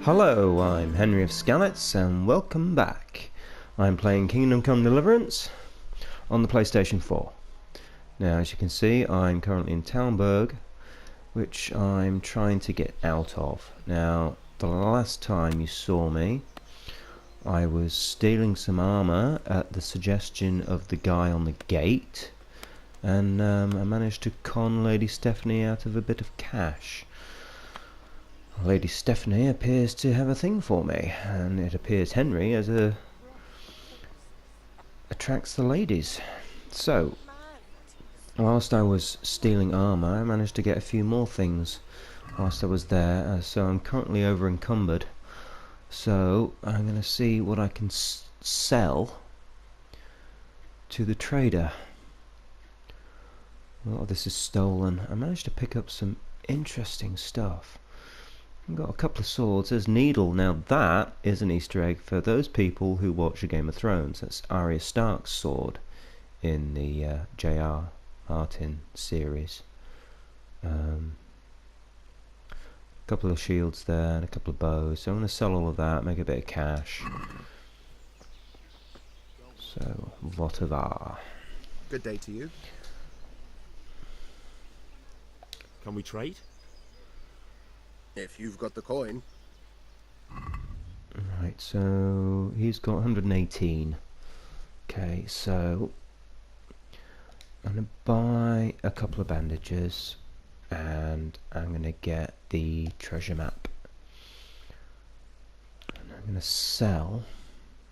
Hello, I'm Henry of Skalitz, and welcome back. I'm playing Kingdom Come Deliverance on the PlayStation 4. Now, as you can see, I'm currently in Talmberg, which I'm trying to get out of. Now, the last time you saw me, I was stealing some armor at the suggestion of the guy on the gate, and I managed to con Lady Stephanie out of a bit of cash. Lady Stephanie appears to have a thing for me, and it appears Henry attracts the ladies. So, whilst I was stealing armour, I managed to get a few more things whilst I was there, so I'm currently over encumbered. So, I'm going to see what I can sell to the trader. A lot of this is stolen. I managed to pick up some interesting stuff. I've got a couple of swords. There's Needle. Now that is an Easter egg for those people who watch Game of Thrones. That's Arya Stark's sword in the J.R. Martin series. A couple of shields there and a couple of bows. So I'm going to sell all of that, make a bit of cash. So, whatever. Good day to you. Can we trade? If you've got the coin. Right, so he's got 118. Okay, so I'm going to buy a couple of bandages and I'm going to get the treasure map. And I'm going to sell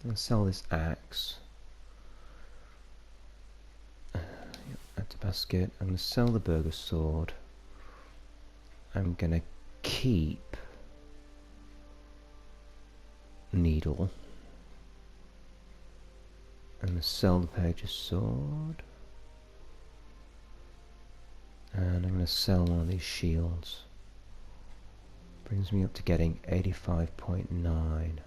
this axe. That's a basket. I'm going to sell the burger sword. I'm going to keep Needle. I'm going to sell the page's sword. And I'm going to sell one of these shields. Brings me up to getting 85.9.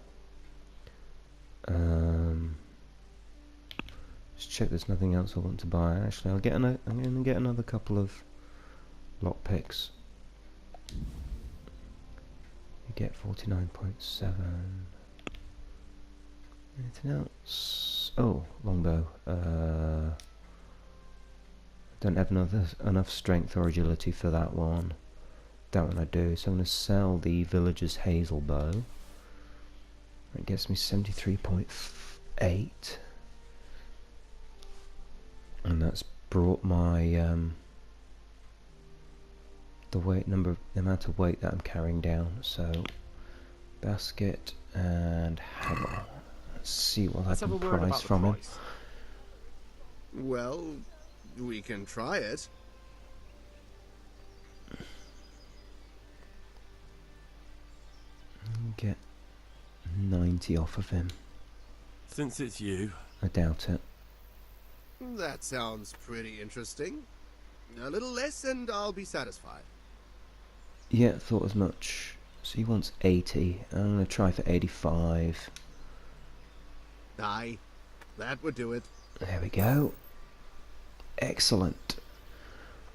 Just check there's nothing else I want to buy. Actually, I'm going to get another couple of lockpicks. You get 49.7. Anything else? Oh, longbow. Don't have enough strength or agility for that one. That one I do. So I'm going to sell the villager's hazel bow. It gets me 73.8. And that's brought my the amount of weight that I'm carrying down. So basket and hammer. Let's see what I can price from him. Well, we can try it. Get 90 off of him. Since it's you. I doubt it. That sounds pretty interesting. A little less and I'll be satisfied. Yeah, thought as much. So he wants 80. I'm going to try for 85. Aye, that would do it. There we go. Excellent.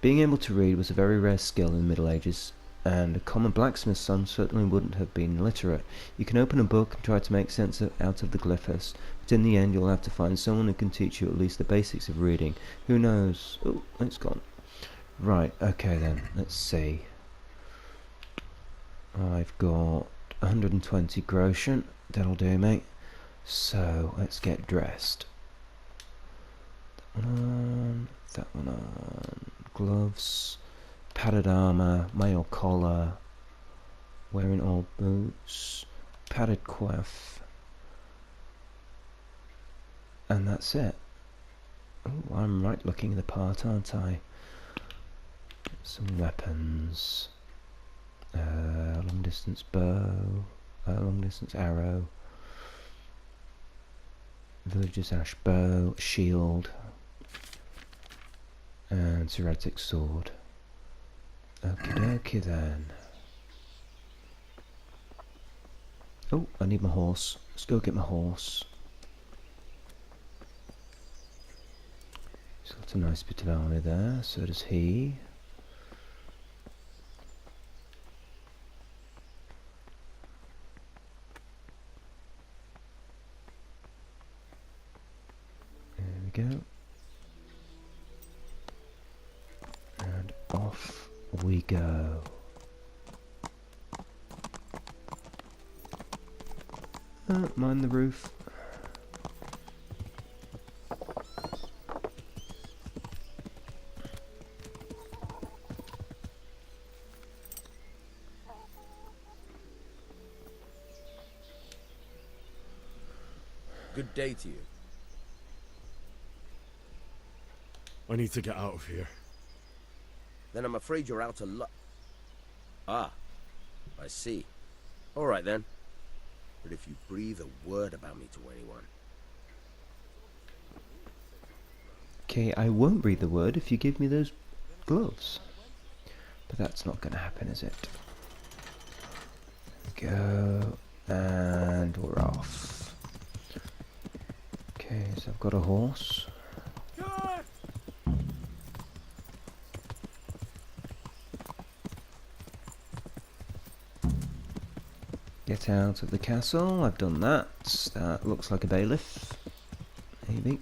Being able to read was a very rare skill in the Middle Ages, and a common blacksmith's son certainly wouldn't have been illiterate. You can open a book and try to make sense out of the glyphs, but in the end you'll have to find someone who can teach you at least the basics of reading. Who knows? Oh, it's gone. Right, okay then, let's see. I've got 120 groschen. That'll do, mate. So, let's get dressed. That one on. Gloves. Padded armour. Mail collar. Wearing old boots. Padded coif. And that's it. Oh, I'm right looking the part, aren't I? Some weapons. Long distance bow. Long distance arrow. Villager's ash bow. Shield. And serratic sword. Okie dokie then. Oh, I need my horse. Let's go get my horse. He's got a nice bit of armour there, so does he. off we go. Mind the roof. Good day to you. I need to get out of here. Then I'm afraid you're out of luck. Ah, I see. All right then. But if you breathe a word about me to anyone... Okay, I won't breathe the word if you give me those gloves. But that's not going to happen, is it? Go, and we're off. Okay, so I've got a horse. Get out of the castle. I've done that. That looks like a bailiff. Maybe.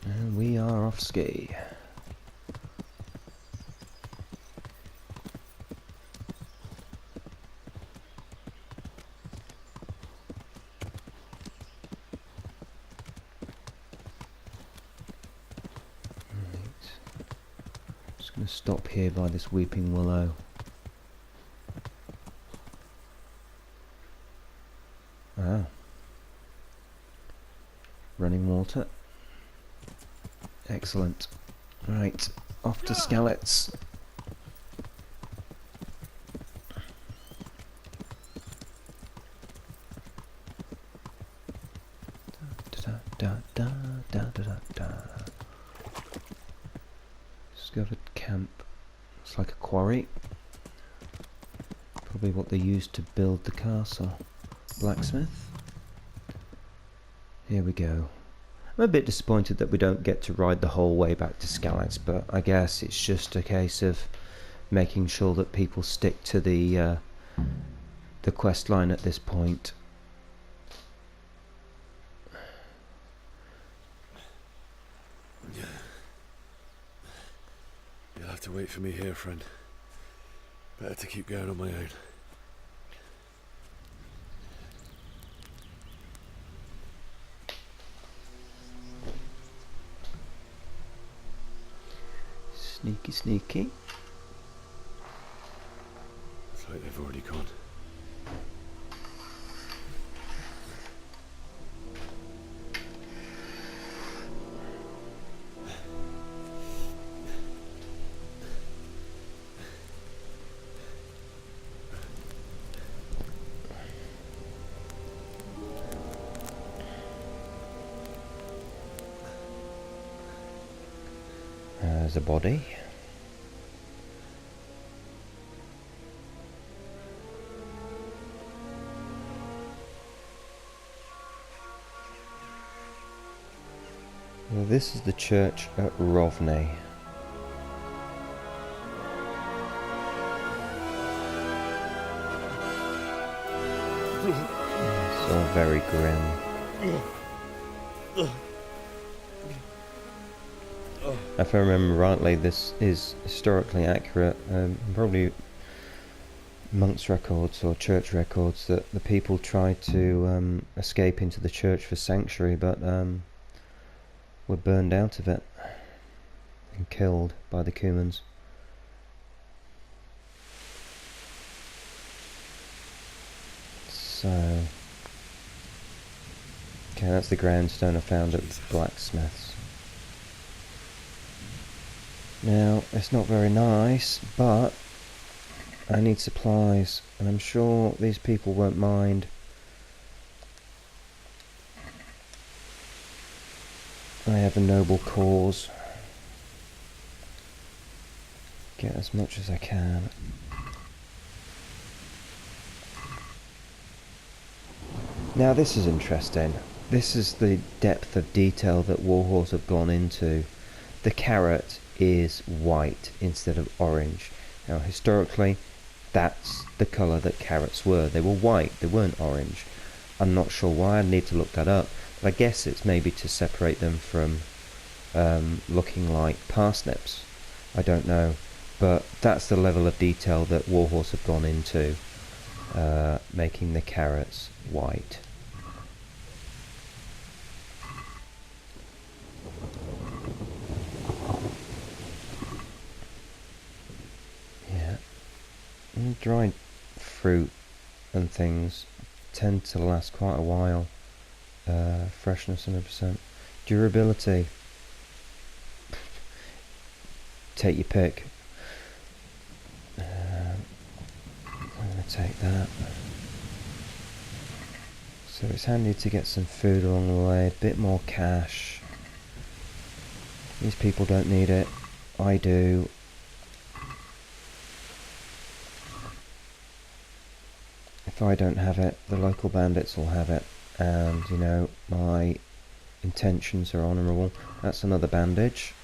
And we are off ski. Just going to stop here by this weeping willow. Ah. Running water. Excellent. Right, off to Skalitz. Discovered camp. It's like a quarry. Probably what they used to build the castle. Blacksmith. Here we go. I'm a bit disappointed that we don't get to ride the whole way back to Skalitz, but I guess it's just a case of making sure that people stick to the quest line at this point. You'll have to wait for me here, friend. Better to keep going on my own. Sneaky, sneaky. It's like they've already gone. There's a body. Well, this is the church at Rovne. It's all very grim. If I remember rightly, this is historically accurate. Probably monks' records or church records that the people tried to escape into the church for sanctuary, but were burned out of it and killed by the Cumans. So, okay, that's the grandstone I found at Blacksmith's. Now, it's not very nice, but I need supplies, and I'm sure these people won't mind. I have a noble cause. Get as much as I can. Now this is interesting. This is the depth of detail that Warhorse have gone into. The carrot is white instead of orange. Now historically, that's the colour that carrots were. They were white, they weren't orange. I'm not sure why, I need to look that up. But I guess it's maybe to separate them from looking like parsnips. I don't know, but that's the level of detail that Warhorse have gone into, making the carrots white. Yeah, and dried fruit and things tend to last quite a while. Freshness 100%. Durability, take your pick. I'm going to take that. So it's handy to get some food along the way, a bit more cash. These people don't need it, I do. If I don't have it, the local bandits will have it, and you know, my intentions are honourable. That's another bandage.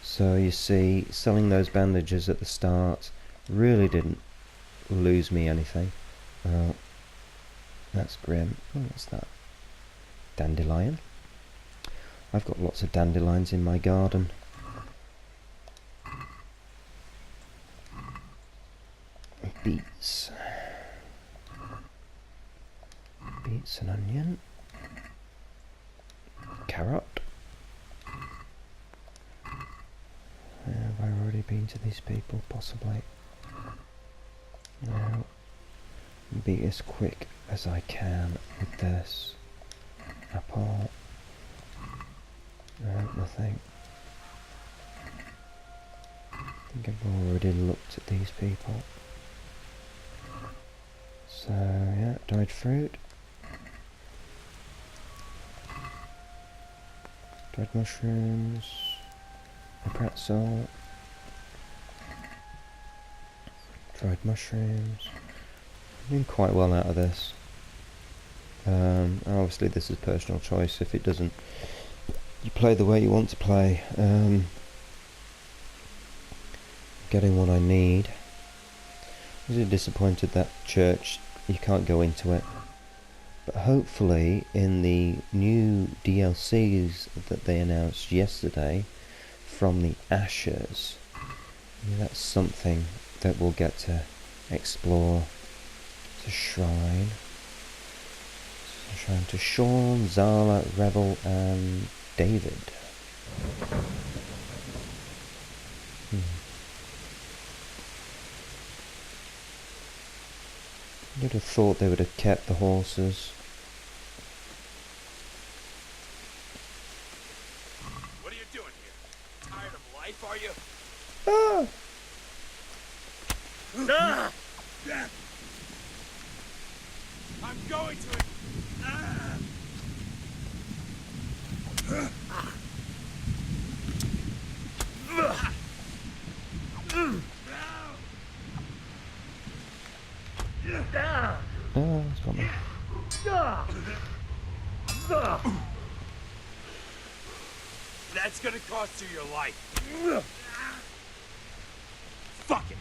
So you see, selling those bandages at the start really didn't lose me anything. Well, that's grim. Oh, what's that? Dandelion. I've got lots of dandelions in my garden. Beets. Beets and onion. Carrot. Have I already been to these people? Possibly. Now, be as quick as I can with this. Apple. No, nothing. I think I've already looked at these people. So, yeah, dried fruit. Dried mushrooms. A pretzel. Dried mushrooms. I'm doing quite well out of this. Obviously this is personal choice. If it doesn't, you play the way you want to play. Getting what I need. I'm really disappointed that church, you can't go into it. But hopefully in the new DLCs that they announced yesterday, from the Ashes, that's something that we'll get to explore. It's a shrine. It's a shrine to Sean, Zala, Rebel and David. You'd have thought they would have kept the horses. What are you doing here? Tired of life, are you? Ah! Ah! I'm going to it. Ah! Oh, it's got me. That's gonna cost you your life. Fuck it.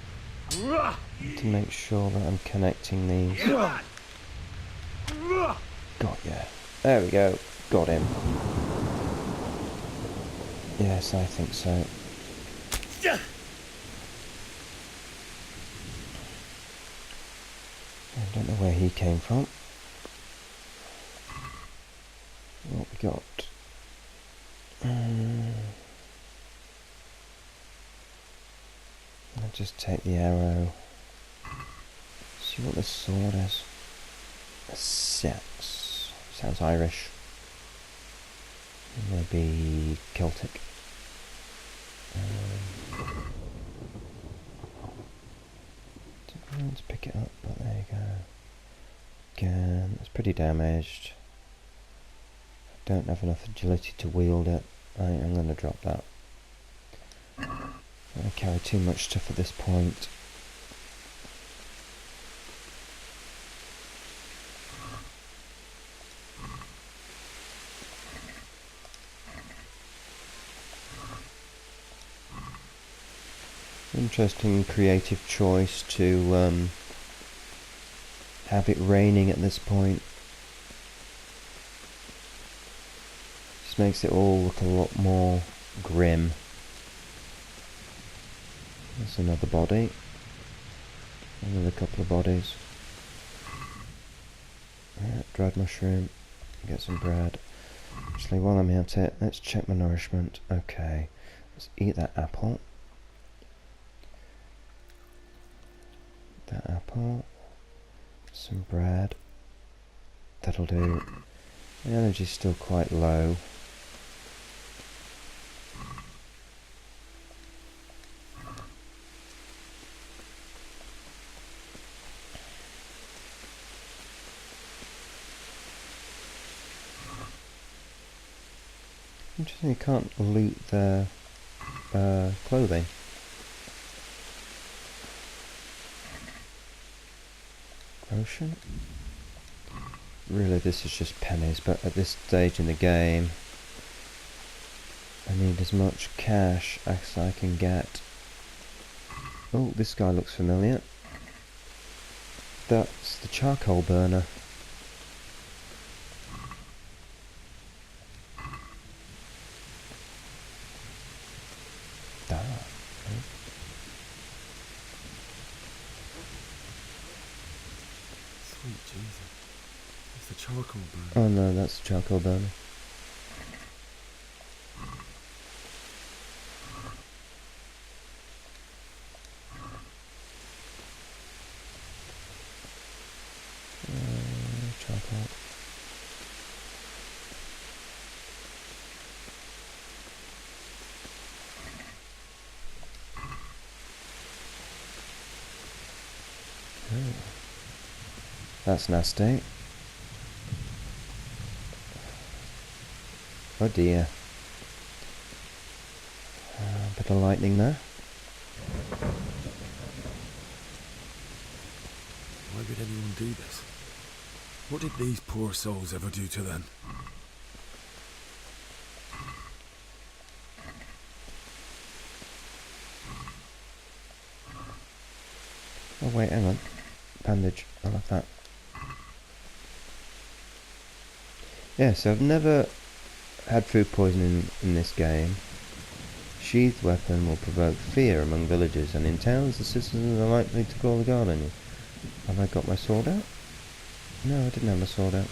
To make sure that I'm connecting these. Come on. Got ya. There we go. Got him. Yes, I think so. I don't know where he came from. What we got? I'll just take the arrow. See what this sword is. A sex. Sounds Irish. Maybe Celtic. Let's pick it up, but there you go. Again, it's pretty damaged. I don't have enough agility to wield it. I'm going to drop that. I don't carry too much stuff at this point. Interesting creative choice to have it raining at this point. Just makes it all look a lot more grim. There's another body. Another couple of bodies. Yeah, dried mushroom. Get some bread. Actually, while I'm at it, let's check my nourishment. Okay, let's eat that apple. That apple. Some bread. That'll do. The energy's still quite low. Interesting, you can't loot their clothing. Ocean? Really, this is just pennies, but at this stage in the game, I need as much cash as I can get. Oh, this guy looks familiar. That's the charcoal burner. Sweet Jesus. It's the charcoal burner. Oh no, that's the charcoal burner. Charcoal. Oh. That's nasty. Oh dear. A bit of lightning there. Why would anyone do this? What did these poor souls ever do to them? Oh wait, hang on. Bandage. I love that. Yeah, so I've never had food poisoning in this game. Sheathed weapon will provoke fear among villagers, and in towns the citizens are likely to call the guard on you. Have I got my sword out? No, I didn't have my sword out.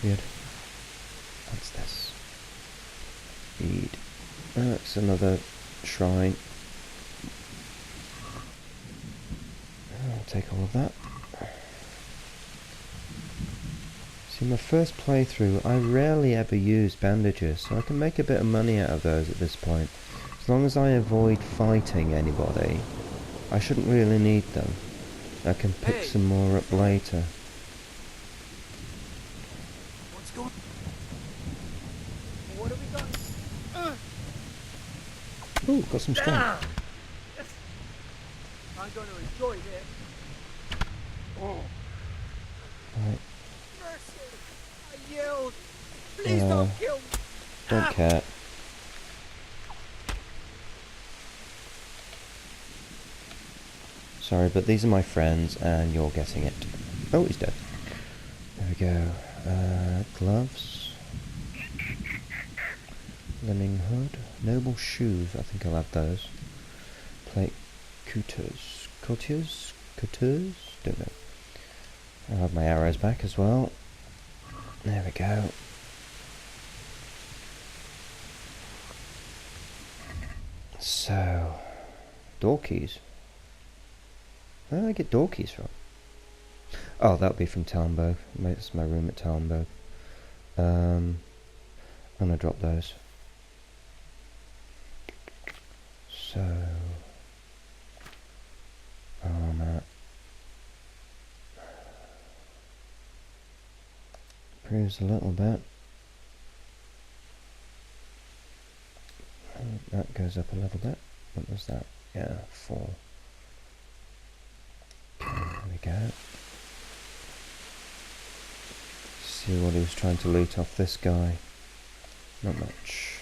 Weird. What's this? Feed. That's another shrine. I'll take all of that. See, my first playthrough, I rarely ever use bandages, so I can make a bit of money out of those at this point. As long as I avoid fighting anybody, I shouldn't really need them. I can pick some more up later. What's going? What have we done? Ooh, got some strength. I'm going to enjoy this. Oh. Right. Mercy! I yelled. Please don't kill me. Don't care. Sorry, but these are my friends, and you're getting it. Oh, he's dead. There we go. Gloves. Linen hood. Noble shoes. I think I'll have those. Plate. Coutures. Coutures? Coutures? Don't know. I'll have my arrows back as well. There we go. So, door keys. Where did I get door keys from? Oh, that'll be from Talmberg. It's my room at Talmberg. I'm gonna drop those. So, armor. Improves a little bit. And that goes up a little bit. What was that? Yeah, 4. Okay, there we go. See what he was trying to loot off this guy. Not much.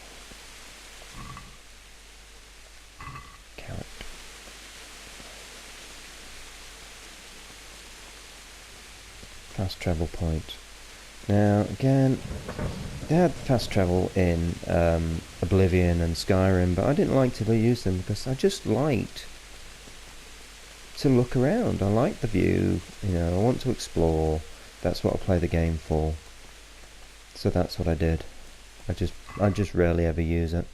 Carrot. Fast travel point. Now, again, they had fast travel in Oblivion and Skyrim, but I didn't like to use them because I just liked to look around. I like the view, you know, I want to explore. That's what I play the game for. So that's what I did. I just rarely ever use it.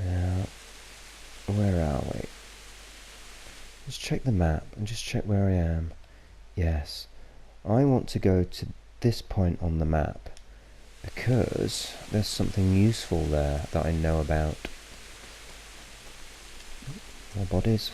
Now, where are we? Let's check the map and just check where I am. Yes, I want to go to this point on the map because there's something useful there that I know about. More bodies.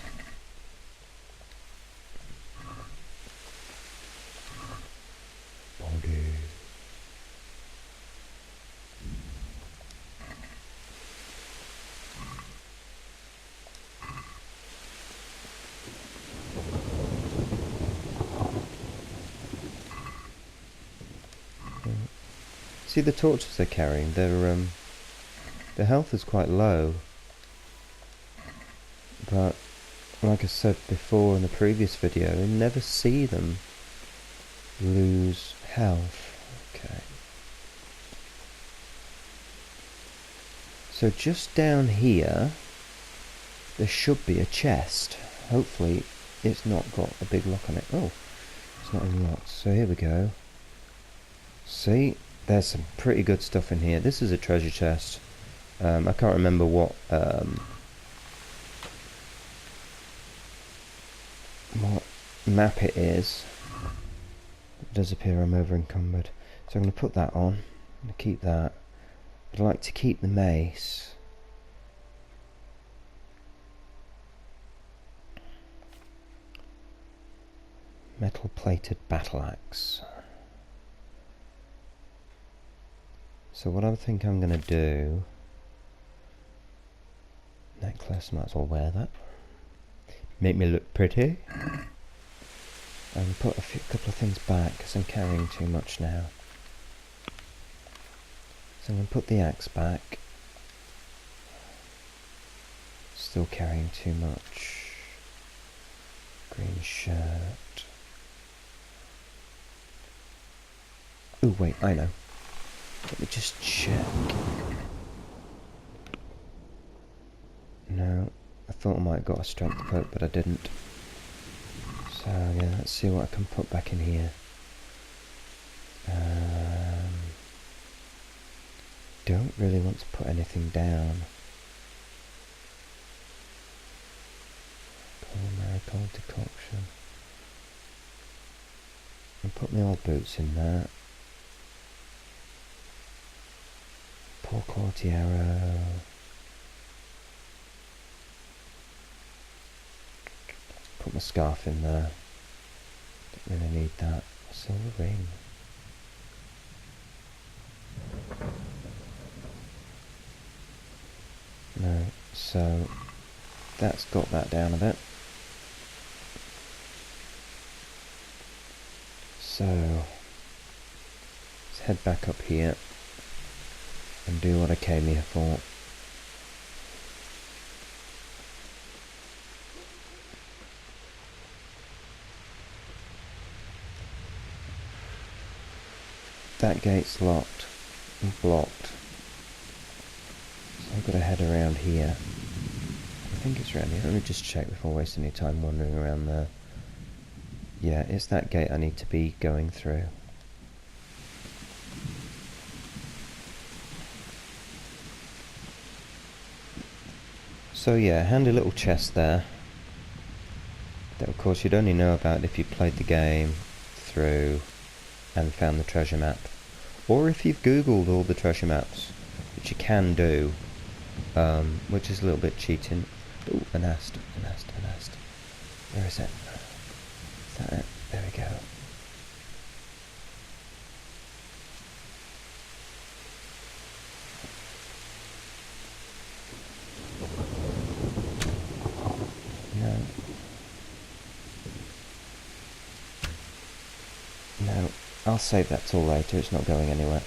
See the torches they're carrying, their health is quite low. But like I said before in the previous video, you never see them lose health. Okay. So just down here there should be a chest. Hopefully it's not got a big lock on it. Oh, it's not unlocked. So here we go. See? There's some pretty good stuff in here. This is a treasure chest. I can't remember what map it is. It does appear I'm over encumbered. So I'm going to put that on. I'm going to keep that. I'd like to keep the mace. Metal plated battle axe. So what I think I'm going to do, necklace, might as well wear that, make me look pretty, and put a couple of things back because I'm carrying too much now. So I'm going to put the axe back, still carrying too much, green shirt, ooh wait, I know. Let me just check. No, I thought I might have got a strength poke, but I didn't. So yeah, let's see what I can put back in here. Don't really want to put anything down. Marigold decoction. I'll put my old boots in there. Poor quality arrow. Put my scarf in there. Don't really need that. Silver ring. No, so that's got that down a bit. So let's head back up here and do what I came here for. That gate's locked and blocked, so I've got to head around here. I think it's around here. Let me just check before wasting any time wandering around there. Yeah, it's that gate I need to be going through. So yeah, handy little chest there. That of course you'd only know about if you played the game through and found the treasure map. Or if you've googled all the treasure maps, which you can do, which is a little bit cheating. Ooh, a nest. Where is it? Is that it? There we go. No, I'll save that till later, it's not going anywhere.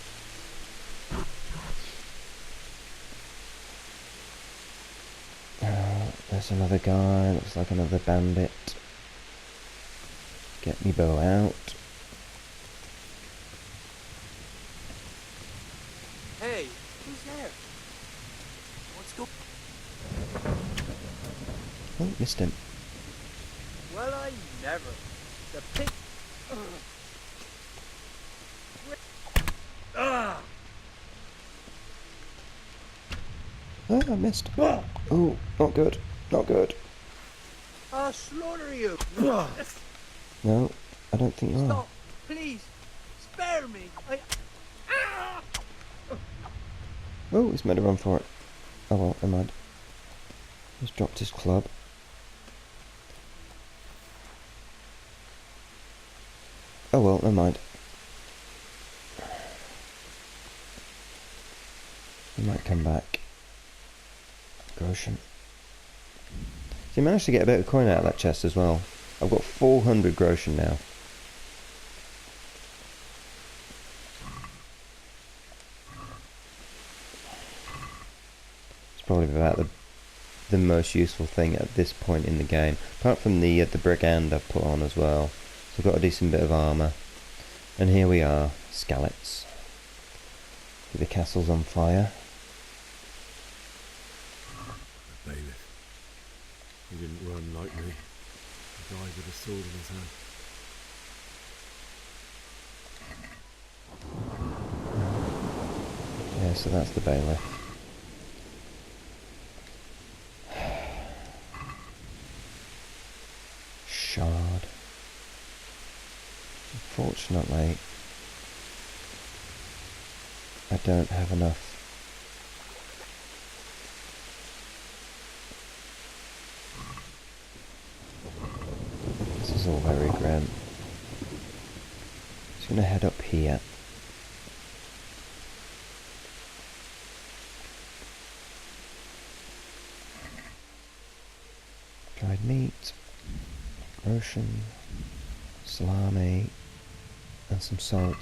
There's another guy, looks like another bandit. Get me bow out. Who's there? What's going? Oh, missed him. Well, I never. The pig. Ah! Oh, I missed. Oh, not good. Not good. I'll slaughter you. No, I don't think you are. Stop, please. Spare me. Oh, he's made a run for it. Oh well, never mind. He's dropped his club. Oh well, never mind. He might come back. Groschen. So you managed to get a bit of coin out of that chest as well. I've got 400 Groschen now. It's probably about the most useful thing at this point in the game. Apart from the brigand I've put on as well. So I've got a decent bit of armour. And here we are, Skalitz. The castle's on fire. The bailiff. He didn't run like me. He died with a sword in his hand. Yeah, so that's the bailiff. Shard. Unfortunately, I don't have enough. This is all very grim. Just gonna head up here. Dried meat, Groschen, salami, and some salt.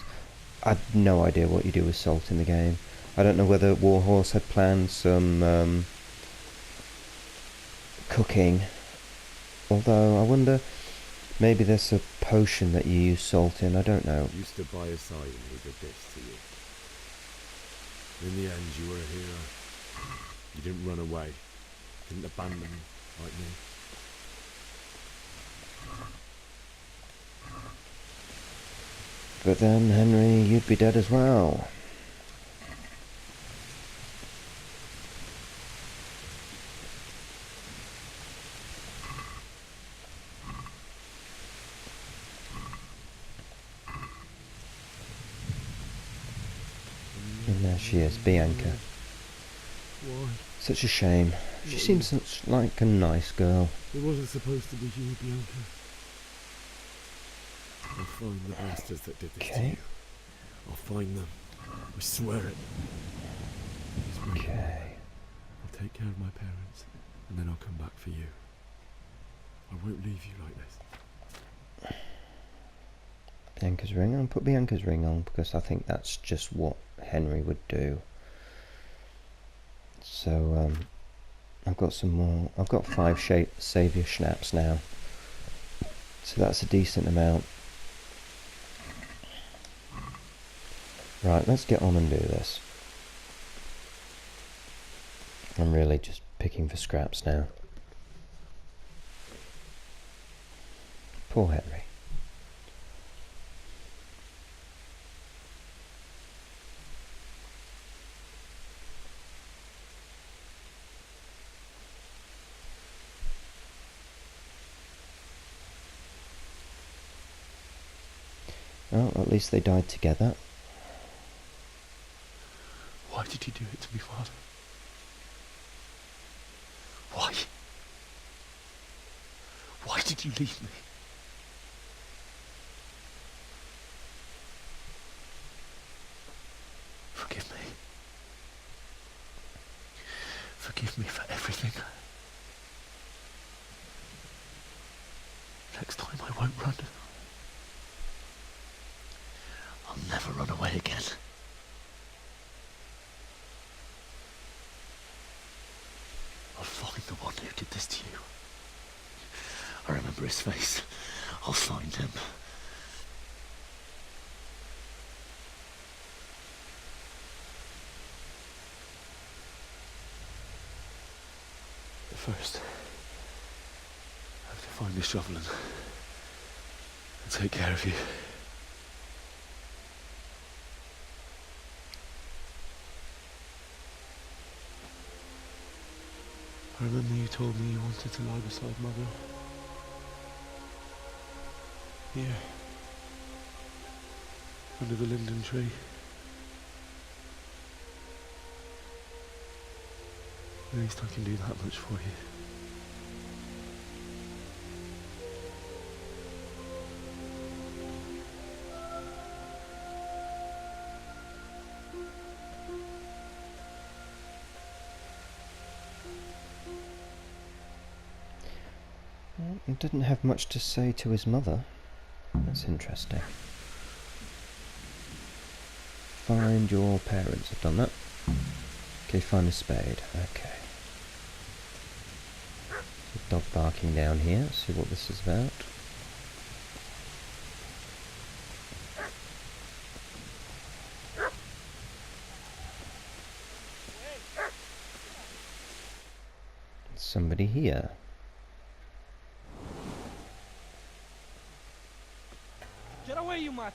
I've no idea what you do with salt in the game. I don't know whether Warhorse had planned some cooking. Although, I wonder, maybe there's a potion that you use salt in, I don't know. You stood by his side and he did this to you. In the end, you were a hero. You didn't run away. Didn't abandon me like me. But then, Henry, you'd be dead as well. And there she is, Bianca. Why? Such a shame. She seems such like a nice girl. It wasn't supposed to be you, Bianca. I'll find the bastards that did this to you. I'll find them. I swear it. Just wait. Okay. I'll take care of my parents, and then I'll come back for you. I won't leave you like this. Bianca's ring on. Put Bianca's ring on because I think that's just what Henry would do. So I've got some more. I've got 5 saviour schnapps now. So that's a decent amount. Right, let's get on and do this. I'm really just picking for scraps now. Poor Henry. Well, at least they died together. Why did you do it to me, Father? Why? Why did you leave me? Forgive me. Forgive me for everything. Next time I won't run. I'll never run away again. I'll find the one who did this to you. I remember his face. I'll find him. first, I have to find the shovel and take care of you. I remember you told me you wanted to lie beside Mother. Here. Under the linden tree. At least I can do that much for you. Well, he didn't have much to say to his mother. That's interesting. Find your parents. I've done that. Okay, find a spade. Okay. Dog barking down here. Let's see what this is about. Somebody here. Get away, you mutt!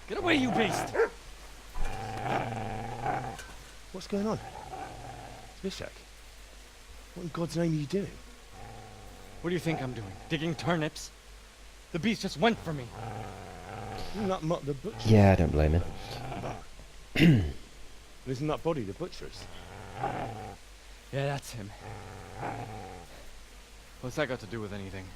Get away, you beast! What's going on? Mishak? What in God's name are you doing? What do you think I'm doing? Digging turnips? The beast just went for me. Isn't that Mutt the butcher? Yeah, I don't blame him. Isn't that body the butcher's? Yeah, that's him. What's that got to do with anything?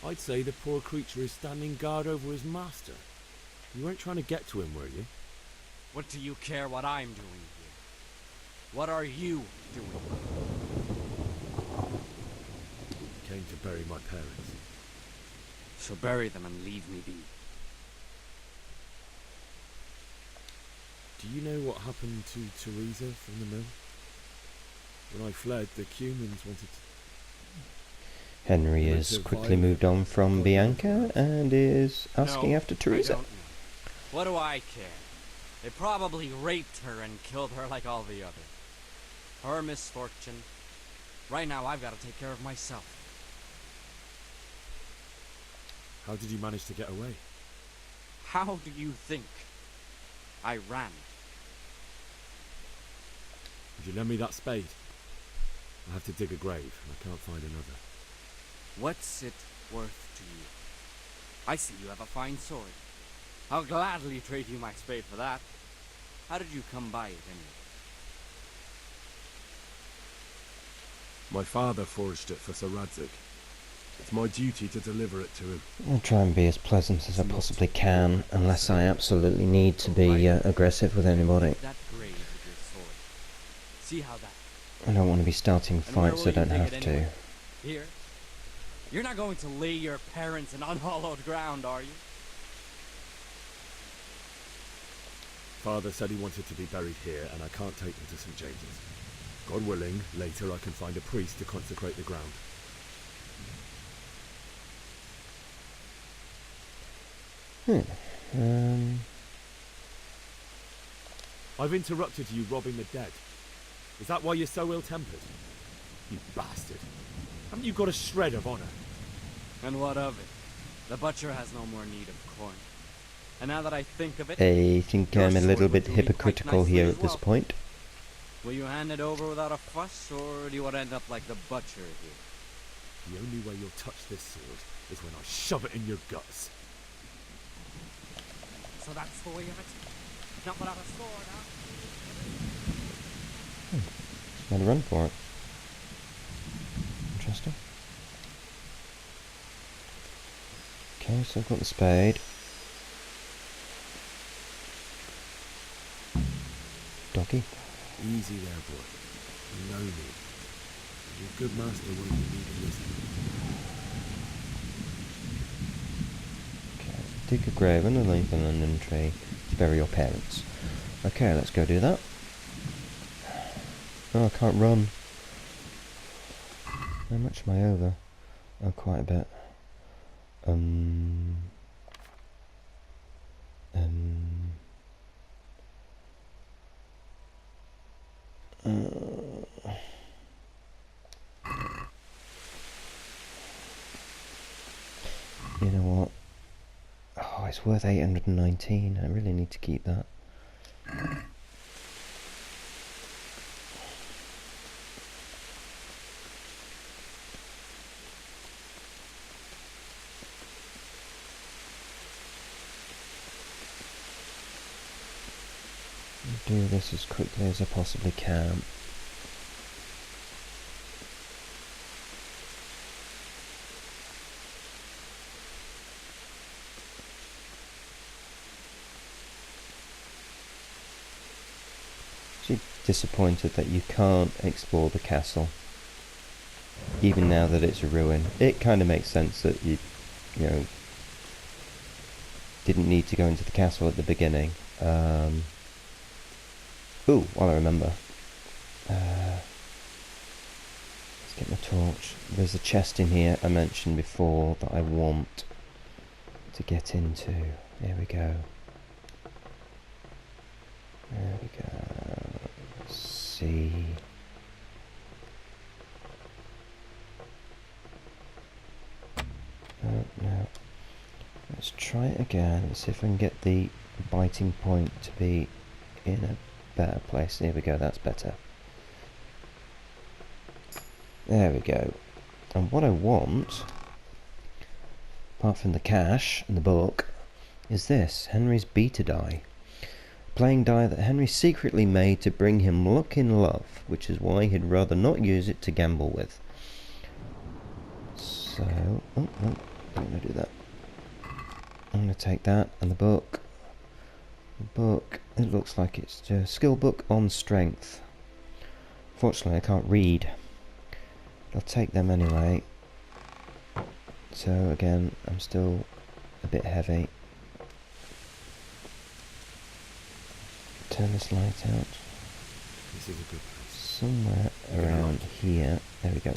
I'd say the poor creature is standing guard over his master. You weren't trying to get to him, were you? What do you care what I'm doing here? What are you doing? Came to bury my parents. So bury them and leave me be. Do you know what happened to Teresa from the mill? When I fled, the Cumans wanted to... Henry has quickly moved on from Bianca and is asking No, after Teresa. I don't know. What do I care? They probably raped her and killed her like all the others. Her misfortune. Right now I've got to take care of myself. How did you manage to get away? How do you think? I ran. Would you lend me that spade? I have to dig a grave, and I can't find another. What's it worth to you? I see you have a fine sword. I'll gladly trade you my spade for that. How did you come by it anyway? My father forged it for Sir Radzig. It's my duty to deliver it to him. I'll try and be as pleasant as I possibly can, unless I absolutely need to be aggressive with anybody. That grave with your sword. See how that... I don't want to be starting And where fights will I don't you dig have it to. anyway? Here? You're not going to lay your parents in unhallowed ground, are you? Father said he wanted to be buried here, and I can't take them to St. James's. God willing, later I can find a priest to consecrate the ground. I've interrupted you robbing the dead. Is that why you're so ill-tempered? You bastard. Haven't you got a shred of honor? And what of it? The butcher has no more need of corn. And now that I think of it... I think your I'm a little sword bit would do me quite hypocritical nicely here as at this well. point. Will you hand it over without a fuss, or do you want to end up like the butcher here? The only way you'll touch this sword is when I shove it in your guts. So that's the way of it? Not without a sword, huh? Gotta run for it. Interesting. Okay, so I've got the spade. Doggy. Easy there, boy. You know me. You're a good master when you need to listen. Okay, dig a grave underneath the linden tree to bury your parents. Okay, let's go do that. Oh, I can't run. How much am I over? Oh, quite a bit. You know what? Oh, it's worth 819. I really need to keep that. Do this as quickly as I possibly can. Actually disappointed that you can't explore the castle, even now that it's a ruin. It kind of makes sense that you know, didn't need to go into the castle at the beginning. Ooh, while I remember, let's get my torch. There's a chest in here I mentioned before that I want to get into. There we go. There we go. Let's see. Oh, no. Let's try it again. Let's see if I can get the biting point to be in a better place. There we go, that's better. There we go. And what I want, apart from the cash and the book, is this, Henry's beta die. Playing die that Henry secretly made to bring him luck in love, which is why he'd rather not use it to gamble with. So, oh, I'm going to do that. I'm going to take that and the book. The book, it looks like it's a skill book on strength. Fortunately, I can't read. I'll take them anyway. So again, I'm still a bit heavy. Turn this light out. This is a good place. Somewhere around here. There we go.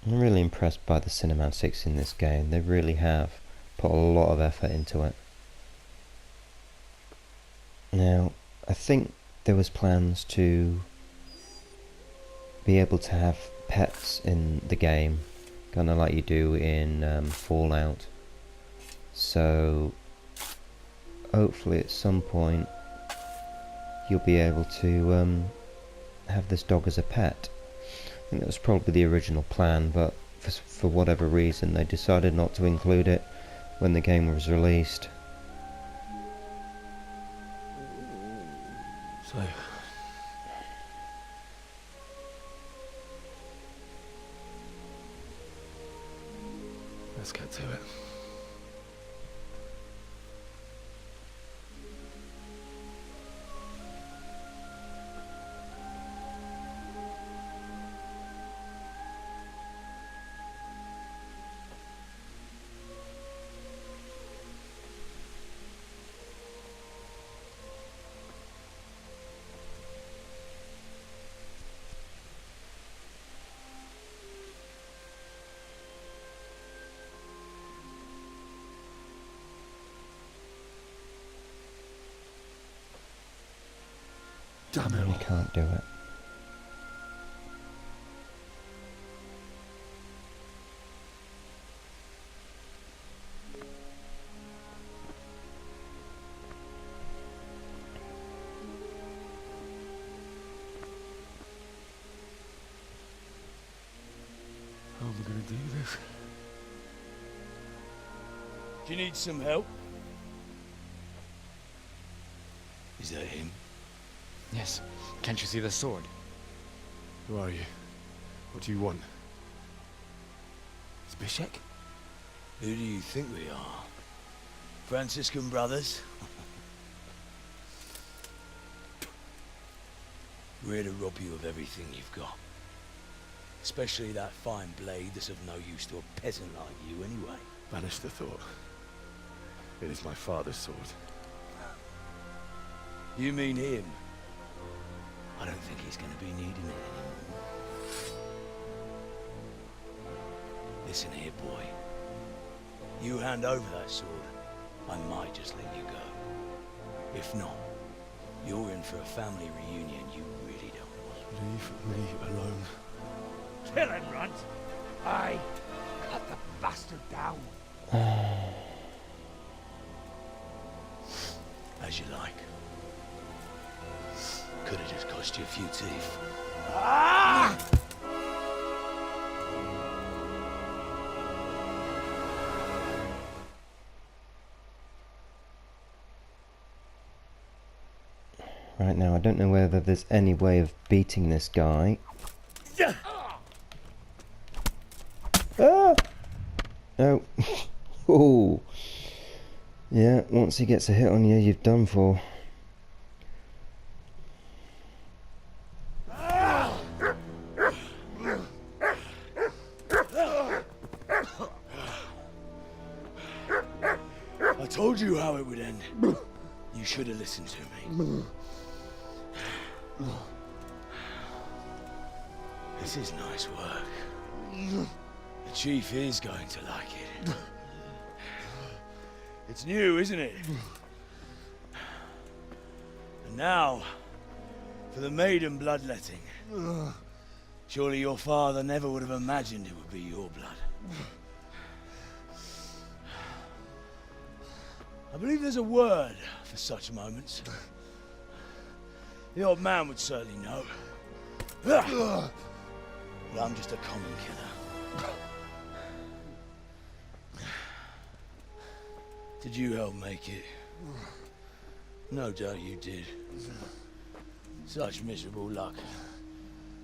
I'm really impressed by the cinematics in this game. They really have put a lot of effort into it. Now, I think there was plans to be able to have pets in the game, kind of like you do in Fallout. So, hopefully at some point you'll be able to have this dog as a pet. I think that was probably the original plan, but for whatever reason they decided not to include it when the game was released. So, let's get to it. Damn it We all. can't do it. How am I going to do this? Do you need some help? Is that him? Yes. Can't you see the sword? Who are you? What do you want? Zbyszek? Who do you think we are? Franciscan brothers? We're here to rob you of everything you've got. Especially that fine blade that's of no use to a peasant like you anyway. Banish the thought. It is my father's sword. You mean him? I don't think he's going to be needing it anymore. Listen here, boy. You hand over that sword, I might just let you go. If not, you're in for a family reunion you really don't want. Leave me alone. Kill him, Runt! Aye, cut the bastard down. As you like. Could have just cost you a few teeth. Ah! Right, now, I don't know whether there's any way of beating this guy. Ah! No. Oh. Yeah, once he gets a hit on you, you've done for. I told you how it would end. You should have listened to me. This is nice work. The chief is going to like it. It's new, isn't it? And now, for the maiden bloodletting. Surely your father never would have imagined it would be your blood. I believe there's a word for such moments. The old man would certainly know. But I'm just a common killer. Did you help make it? No doubt you did. Such miserable luck.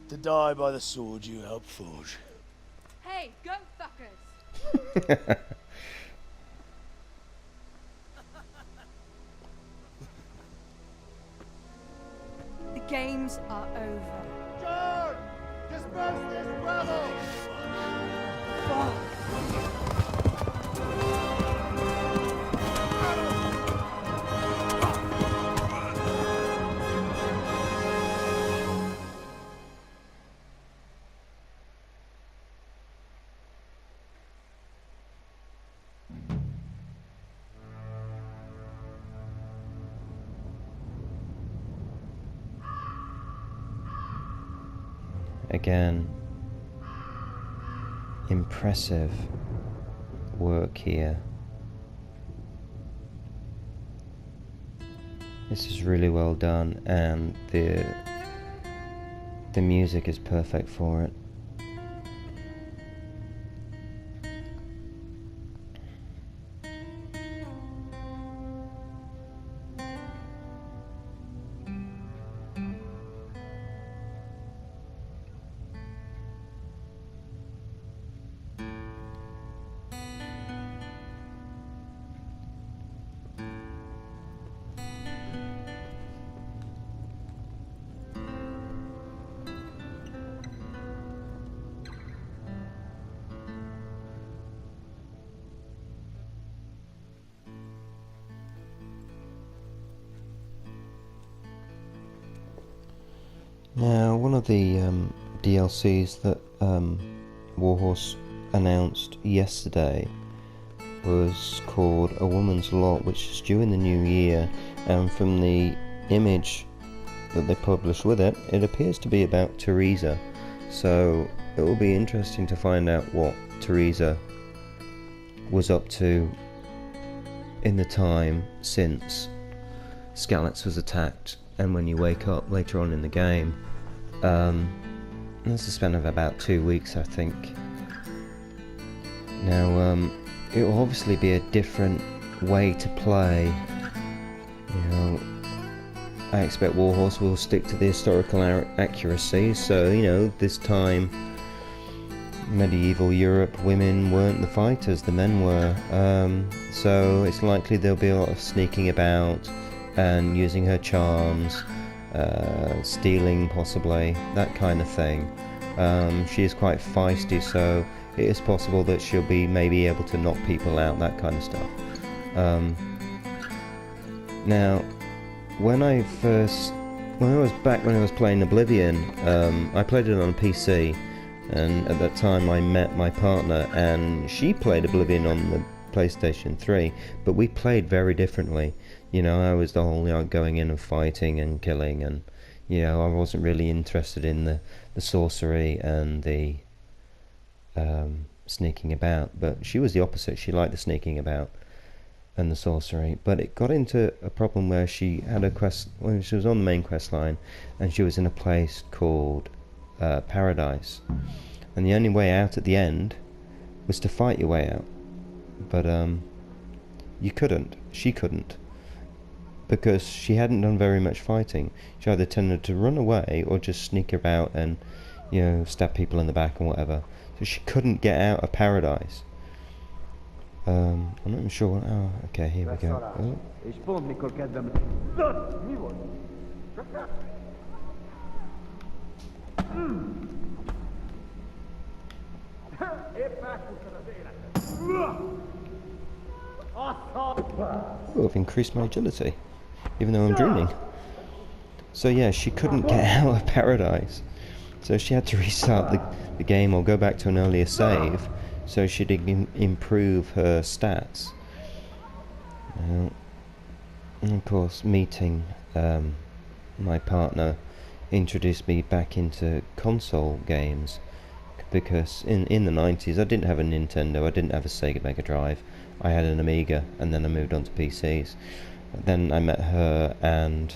To die by the sword you helped forge. Hey, goat fuckers! The games are over. John! Disperse this rabble! Again, impressive work here. This is really well done, and the music is perfect for it. Now, one of the DLCs that Warhorse announced yesterday was called A Woman's Lot, which is due in the new year, and from the image that they published with it, it appears to be about Teresa. So it will be interesting to find out what Teresa was up to in the time since Skalitz was attacked, and when you wake up later on in the game. That's a span of about 2 weeks, I think. Now, it will obviously be a different way to play. You know, I expect Warhorse will stick to the historical accuracy, so, you know, this time, medieval Europe, women weren't the fighters, the men were. So it's likely there'll be a lot of sneaking about and using her charms, stealing possibly, that kind of thing. She is quite feisty, so it is possible that she'll be maybe able to knock people out, that kind of stuff. Now, when I was playing Oblivion, I played it on PC, and at that time I met my partner, and she played Oblivion on the PlayStation 3, but we played very differently. You know, I was the whole, going in and fighting and killing, and I wasn't really interested in the sorcery and the sneaking about. But she was the opposite. She liked the sneaking about and the sorcery. But it got into a problem where she had a quest when she was on the main quest line, and she was in a place called Paradise, and the only way out at the end was to fight your way out. But you couldn't. She couldn't, because she hadn't done very much fighting. She either tended to run away or just sneak about and, stab people in the back and whatever. So she couldn't get out of Paradise. I'm not even sure. Oh, okay, here we go. Oh. Oh, I've increased my agility, even though I'm dreaming. So yeah, she couldn't get out of Paradise. So she had to restart the game or go back to an earlier save, so she'd improve her stats. And of course, meeting my partner introduced me back into console games, because in the 90s I didn't have a Nintendo, I didn't have a Sega Mega Drive, I had an Amiga, and then I moved on to PCs. Then I met her, and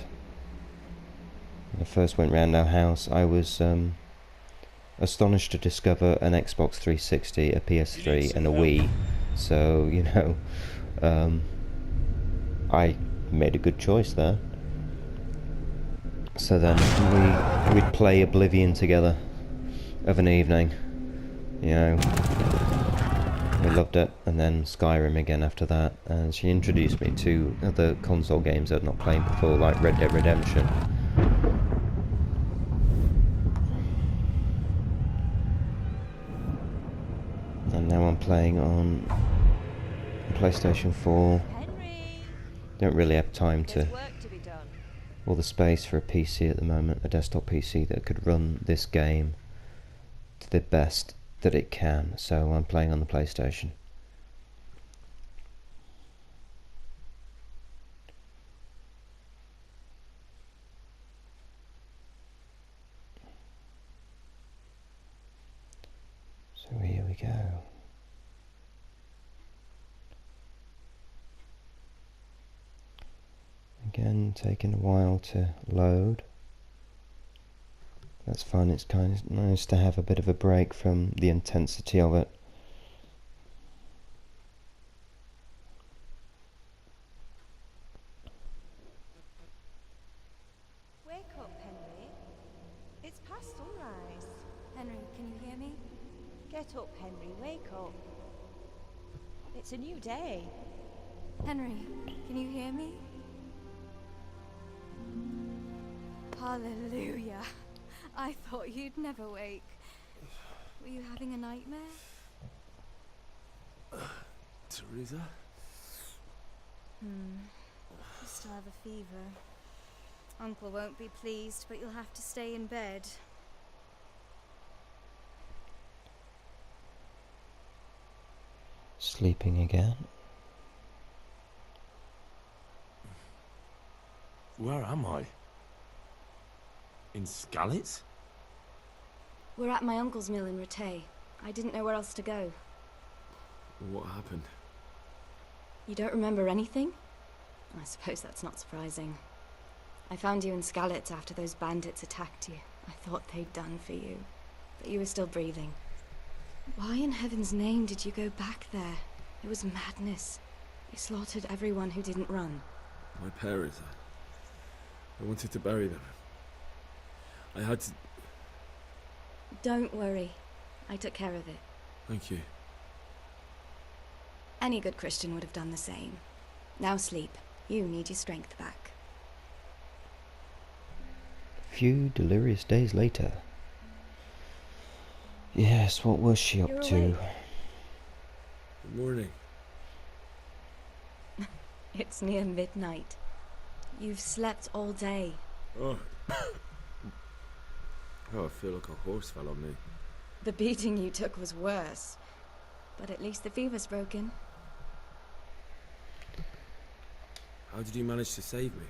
when I first went round our house, I was astonished to discover an Xbox 360, a PS3 and a Wii. So, I made a good choice there. So then we'd play Oblivion together of an evening. We loved it, and then Skyrim again after that, and she introduced me to other console games I'd not played before, like Red Dead Redemption. And now I'm playing on PlayStation 4. Henry, Don't really have time there's work to be done. or the space for a PC at the moment, a desktop PC that could run this game to the best that it can, so I'm playing on the PlayStation. So here we go. Again, taking a while to load. That's fine, it's kind of nice to have a bit of a break from the intensity of it. Wake up, Henry. It's past sunrise. Henry, can you hear me? Get up, Henry. Wake up. It's a new day. Henry, can you hear me? Hallelujah. I thought you'd never wake. Were you having a nightmare? Teresa? You still have a fever. Uncle won't be pleased, but you'll have to stay in bed. Sleeping again. Where am I? In Skalitz? We're at my uncle's mill in Rattay. I didn't know where else to go. What happened? You don't remember anything? I suppose that's not surprising. I found you in Skalitz after those bandits attacked you. I thought they'd done for you, but you were still breathing. Why in heaven's name did you go back there? It was madness. You slaughtered everyone who didn't run. My parents. I wanted to bury them. I had to... Don't worry. I took care of it. Thank you. Any good Christian would have done the same. Now sleep. You need your strength back. A few delirious days later. Yes, what was she up You're to? awake. Good morning. It's near midnight. You've slept all day. Oh. Oh, I feel like a horse fell on me. The beating you took was worse. But at least the fever's broken. How did you manage to save me?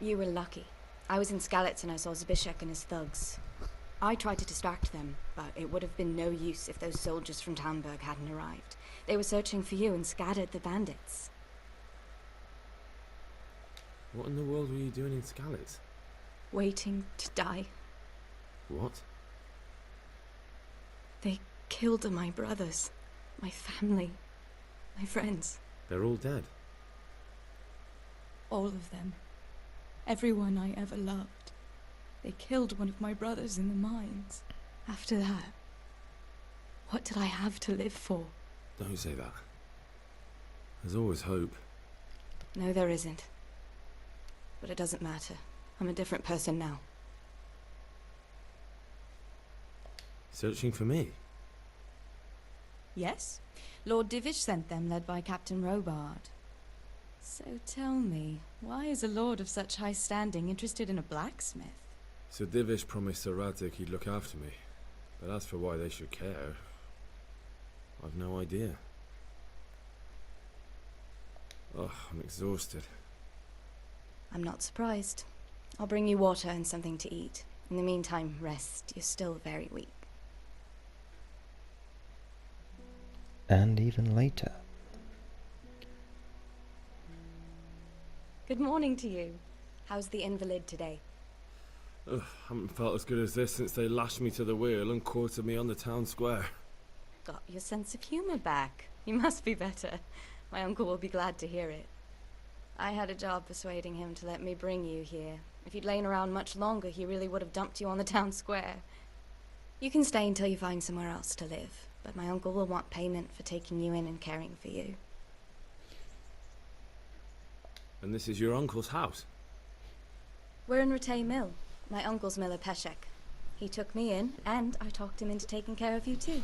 You were lucky. I was in Skalitz and I saw Zbyszek and his thugs. I tried to distract them, but it would have been no use if those soldiers from Talmberg hadn't arrived. They were searching for you and scattered the bandits. What in the world were you doing in Skalitz? Waiting to die. What? They killed my brothers, my family, my friends. They're all dead. All of them. Everyone I ever loved. They killed one of my brothers in the mines. After that, what did I have to live for? Don't say that. There's always hope. No, there isn't. But it doesn't matter. I'm a different person now. Searching for me? Yes. Lord Divish sent them, led by Captain Robard. So tell me, why is a lord of such high standing interested in a blacksmith? Sir Divish promised Sir Radzig he'd look after me. But as for why they should care, I've no idea. Oh, I'm exhausted. I'm not surprised. I'll bring you water and something to eat. In the meantime, rest. You're still very weak. And even later. Good morning to you. How's the invalid today? Ugh, haven't felt as good as this since they lashed me to the wheel and quartered me on the town square. Got your sense of humor back. You must be better. My uncle will be glad to hear it. I had a job persuading him to let me bring you here. If you'd lain around much longer, he really would have dumped you on the town square. You can stay until you find somewhere else to live, but my uncle will want payment for taking you in and caring for you. And this is your uncle's house? We're in Ratay Mill. My uncle's miller Peshek. He took me in, and I talked him into taking care of you too.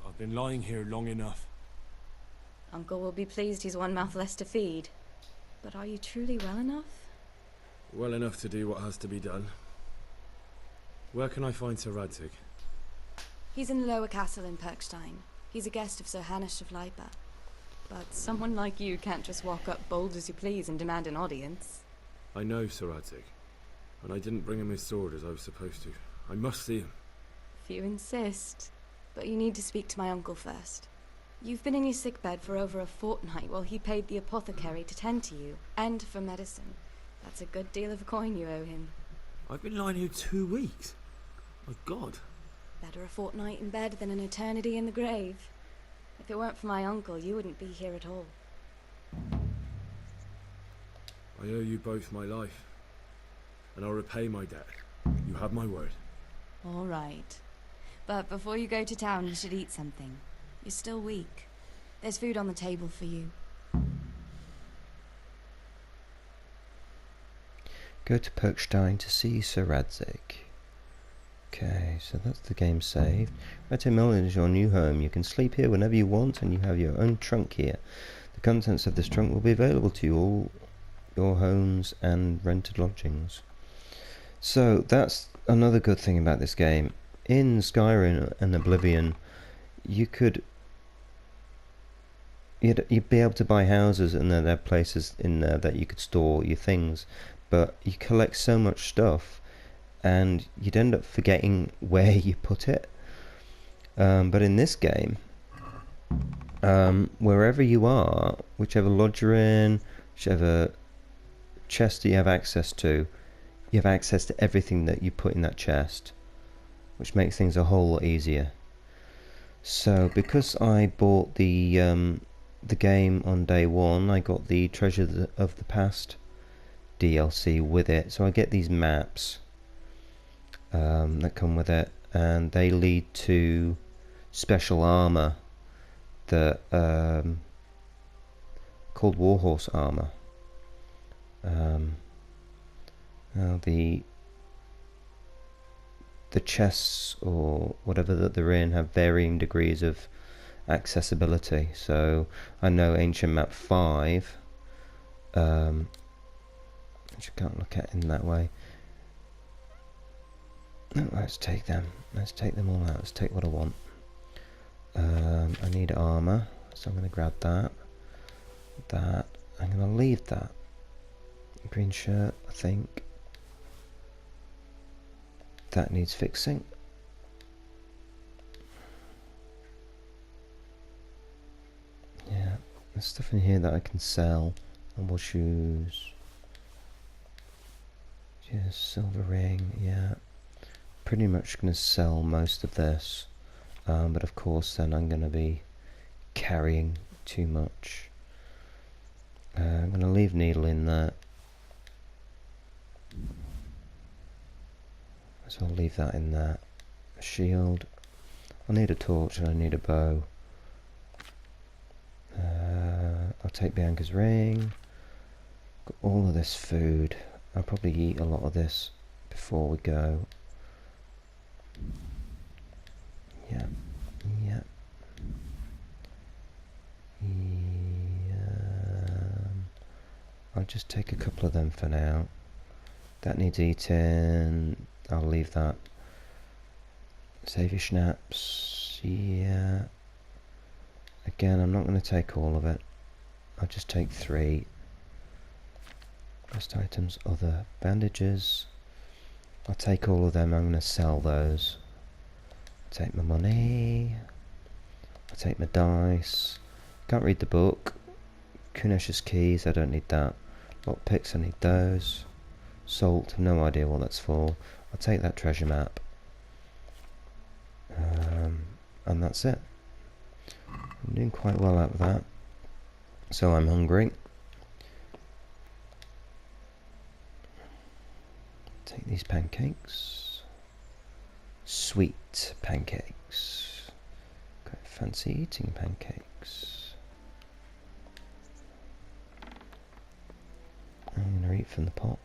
I've been lying here long enough. Uncle will be pleased he's one mouth less to feed. But are you truly well enough? Well enough to do what has to be done. Where can I find Sir Radzig? He's in the lower castle in Perkstein. He's a guest of Sir Hanush of Leipa. But someone like you can't just walk up bold as you please and demand an audience. I know Sir Radzig, and I didn't bring him his sword as I was supposed to. I must see him. If you insist. But you need to speak to my uncle first. You've been in your sickbed for over a fortnight while he paid the apothecary to tend to you, and for medicine. That's a good deal of coin you owe him. I've been lying here 2 weeks. My God. Better a fortnight in bed than an eternity in the grave. If it weren't for my uncle, you wouldn't be here at all. I owe you both my life, and I'll repay my debt. You have my word. All right. But before you go to town, you should eat something. You're still weak. There's food on the table for you. Go to Perkstein to see Sir Radzig. Okay, so that's the game saved. Ratay Mill is your new home. You can sleep here whenever you want, and you have your own trunk here. The contents of this trunk will be available to you all your homes and rented lodgings. So that's another good thing about this game. In Skyrim and Oblivion, you'd be able to buy houses, and there are places in there that you could store your things, but you collect so much stuff and you'd end up forgetting where you put it. But in this game, wherever you are, whichever lodge you're in, whichever chest you have access to, you have access to everything that you put in that chest, which makes things a whole lot easier. So because I bought the game on day one, I got the Treasure of the Past DLC with it, so I get these maps that come with it, and they lead to special armor that called Warhorse armor. Now the the chests or whatever that they're in have varying degrees of accessibility. So I know Ancient Map 5, which I can't look at in that way. No, let's take them. Let's take them all out. Let's take what I want. I need armor, so I'm going to grab that. That. I'm going to leave that. Green shirt, I think. That needs fixing. Yeah, there's stuff in here that I can sell. Normal shoes. Yeah, silver ring, yeah. Pretty much going to sell most of this. But of course then I'm going to be carrying too much. I'm going to leave needle in there. So I'll leave that in there. A shield. I need a torch and I need a bow. I'll take Bianca's ring. Got all of this food. I'll probably eat a lot of this before we go. Yeah. Yeah. I'll just take a couple of them for now. That needs eating. I'll leave that. Save your schnapps. Yeah. Again, I'm not going to take all of it. I'll just take 3. Rest items, other bandages. I'll take all of them. I'm going to sell those. Take my money. I'll take my dice. Can't read the book. Kunesh's keys, I don't need that. Lockpicks, I need those. Salt, have no idea what that's for. I'll take that treasure map. And that's it. I'm doing quite well out of that. So I'm hungry. Take these pancakes. Sweet pancakes. Quite fancy eating pancakes. I'm going to eat from the pot.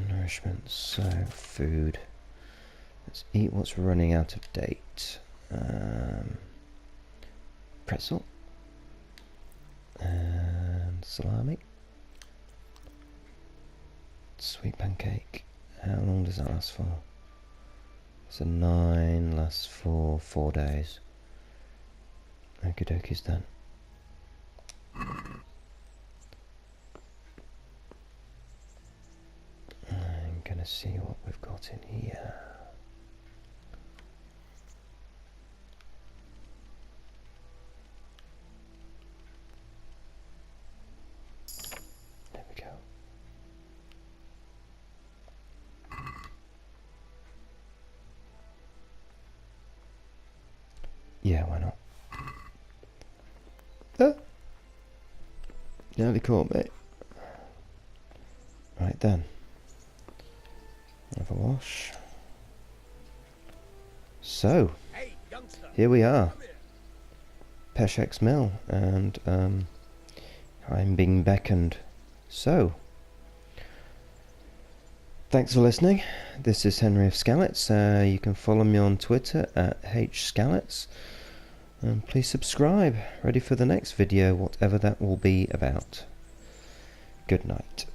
Nourishment, so food. Let's eat what's running out of date. Pretzel. And salami. Sweet pancake. How long does that last for? So 9 lasts for 4 days. Okie dokies then. I'm gonna see what we've got in here. There we go. Yeah, why not? Nearly caught me. Right then. Have a wash. So, here we are. Peshek's Mill, and I'm being beckoned. So, thanks for listening. This is Henry of Skalitz. You can follow me on Twitter at hskalitz. And please subscribe. Ready for the next video, whatever that will be about. Good night.